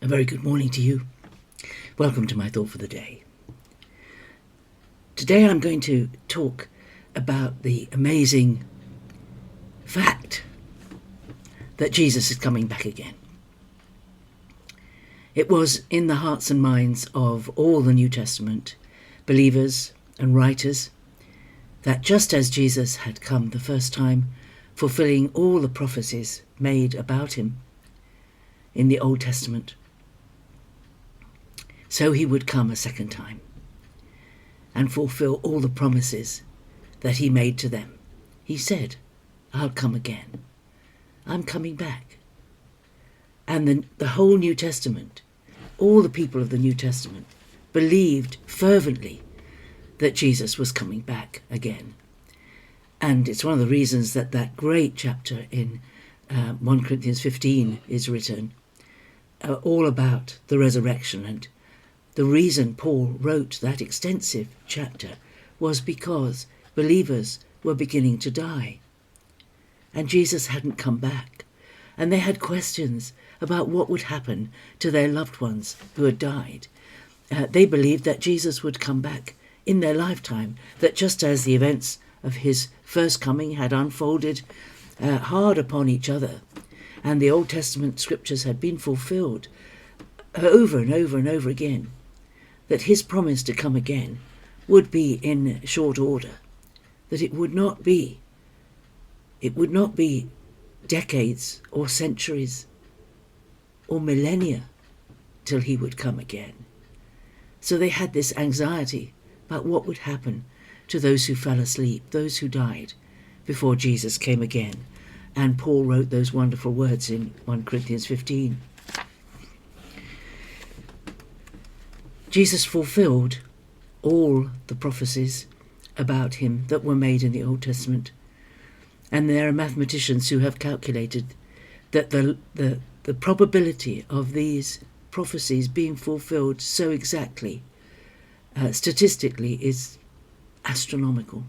A very good morning to you. Welcome to my thought for the day. Today I'm going to talk about the amazing fact that Jesus is coming back again. It was in the hearts and minds of all the New Testament believers and writers that just as Jesus had come the first time, fulfilling all the prophecies made about him in the Old Testament, so he would come a second time and fulfill all the promises that he made to them. He said, I'll come again. I'm coming back. And the whole New Testament, all the people of the New Testament, believed fervently that Jesus was coming back again. And it's one of the reasons that that great chapter in 1 Corinthians 15 is written, all about the resurrection. And the reason Paul wrote that extensive chapter was because believers were beginning to die. And Jesus hadn't come back. And they had questions about what would happen to their loved ones who had died. They believed that Jesus would come back in their lifetime, that just as the events of his first coming had unfolded hard upon each other, and the Old Testament scriptures had been fulfilled over and over and over again, that his promise to come again would be in short order, that it would not be decades or centuries or millennia till he would come again. So they had this anxiety about what would happen to those who fell asleep, those who died before Jesus came again. And Paul wrote those wonderful words in 1 Corinthians 15. Jesus fulfilled all the prophecies about him that were made in the Old Testament. And there are mathematicians who have calculated that the probability of these prophecies being fulfilled so exactly, statistically, is astronomical.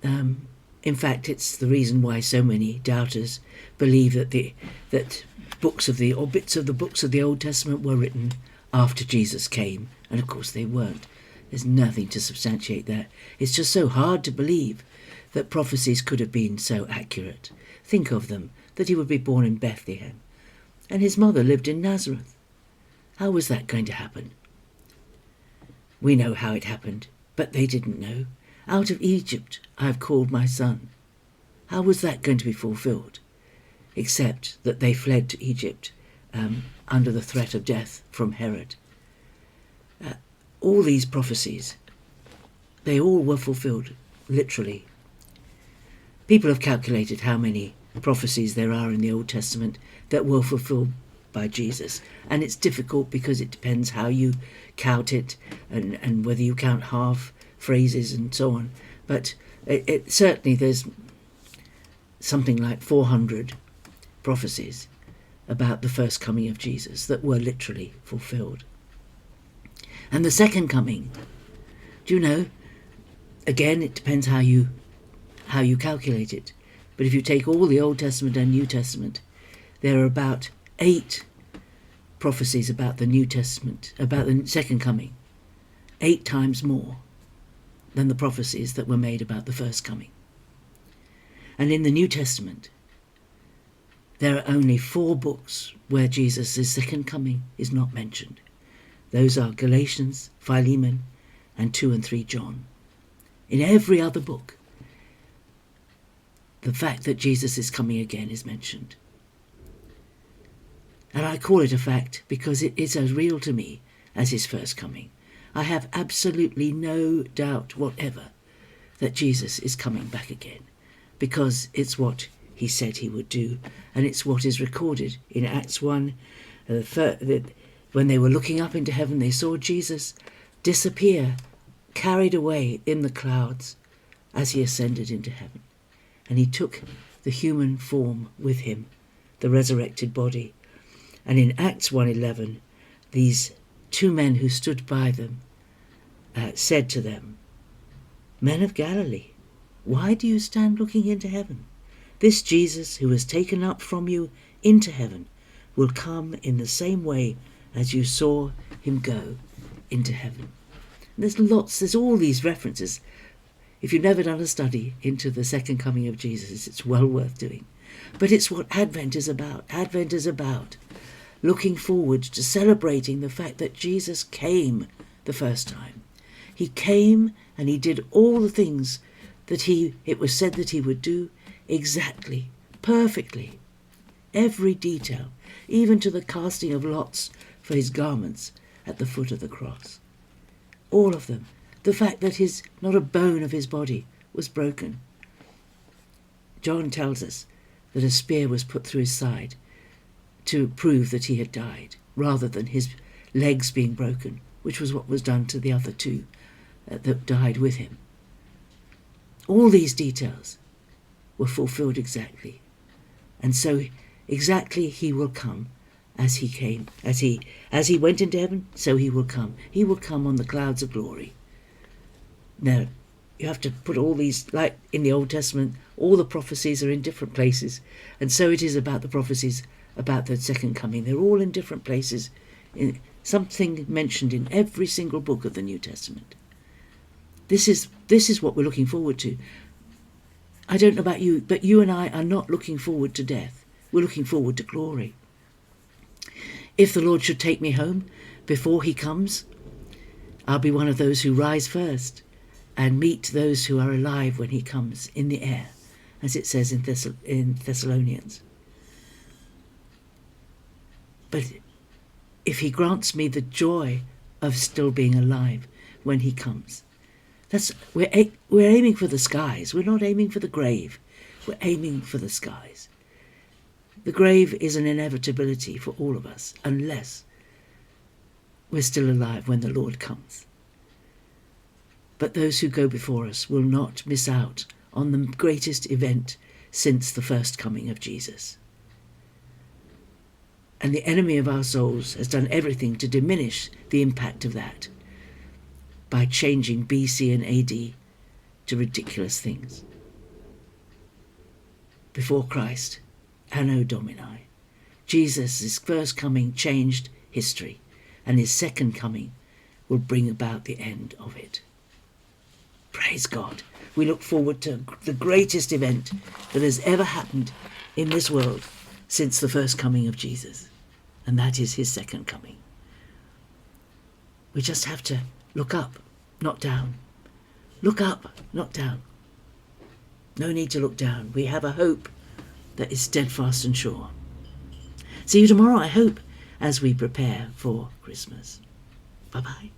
In fact, it's the reason why so many doubters believe that books of or bits of the books of the Old Testament were written after Jesus came, and of course they weren't. There's nothing to substantiate that. It's just so hard to believe that prophecies could have been so accurate. Think of them, that he would be born in Bethlehem, and his mother lived in Nazareth. How was that going to happen? We know how it happened, but they didn't know. Out of Egypt I have called my son. How was that going to be fulfilled? Except that they fled to Egypt under the threat of death from Herod. All these prophecies, they all were fulfilled, literally. People have calculated how many prophecies there are in the Old Testament that were fulfilled by Jesus. And it's difficult because it depends how you count it and whether you count half phrases and so on. But it certainly there's something like 400 prophecies about the first coming of Jesus that were literally fulfilled. And the second coming, do you know, again, it depends how you calculate it. But if you take all the Old Testament and New Testament, there are about 8 prophecies about the New Testament, about the second coming, 8 times more than the prophecies that were made about the first coming. And in the New Testament, there are only 4 books where Jesus' second coming is not mentioned. Those are Galatians, Philemon, and 2 and 3 John. In every other book, the fact that Jesus is coming again is mentioned. And I call it a fact because it is as real to me as his first coming. I have absolutely no doubt whatever that Jesus is coming back again, because it's what he said he would do, and it's what is recorded in Acts 1. When they were looking up into heaven, they saw Jesus disappear, carried away in the clouds as he ascended into heaven. And he took the human form with him, the resurrected body. And in Acts 1:11, these 2 men who stood by them said to them, "Men of Galilee, why do you stand looking into heaven? This Jesus who was taken up from you into heaven will come in the same way as you saw him go into heaven. And there's all these references. If you've never done a study into the second coming of Jesus, it's well worth doing. But it's what Advent is about. Advent is about looking forward to celebrating the fact that Jesus came the first time. He came and he did all the things that it was said that he would do exactly, perfectly. Every detail, even to the casting of lots for his garments at the foot of the cross. All of them. The fact that not a bone of his body was broken. John tells us that a spear was put through his side to prove that he had died, rather than his legs being broken, which was what was done to the other two that died with him. All these details were fulfilled exactly. And so exactly he will come as he came. As he went into heaven, so he will come. He will come on the clouds of glory. Now, you have to put all these, like in the Old Testament, all the prophecies are in different places. And so it is about the prophecies about the second coming. They're all in different places. Something mentioned in every single book of the New Testament. This is what we're looking forward to. I don't know about you, but you and I are not looking forward to death. We're looking forward to glory. If the Lord should take me home before he comes, I'll be one of those who rise first and meet those who are alive when he comes in the air, as it says in Thessalonians. But if he grants me the joy of still being alive when he comes, we're aiming for the skies. We're not aiming for the grave. We're aiming for the skies. The grave is an inevitability for all of us, unless we're still alive when the Lord comes. But those who go before us will not miss out on the greatest event since the first coming of Jesus. And the enemy of our souls has done everything to diminish the impact of that by changing BC and AD to ridiculous things. Before Christ, Anno Domini, Jesus' first coming changed history, and his second coming will bring about the end of it. Praise God. We look forward to the greatest event that has ever happened in this world since the first coming of Jesus, and that is his second coming. We just have to look up, not down. Look up, not down. No need to look down. We have a hope that is steadfast and sure. See you tomorrow, I hope, as we prepare for Christmas. Bye-bye.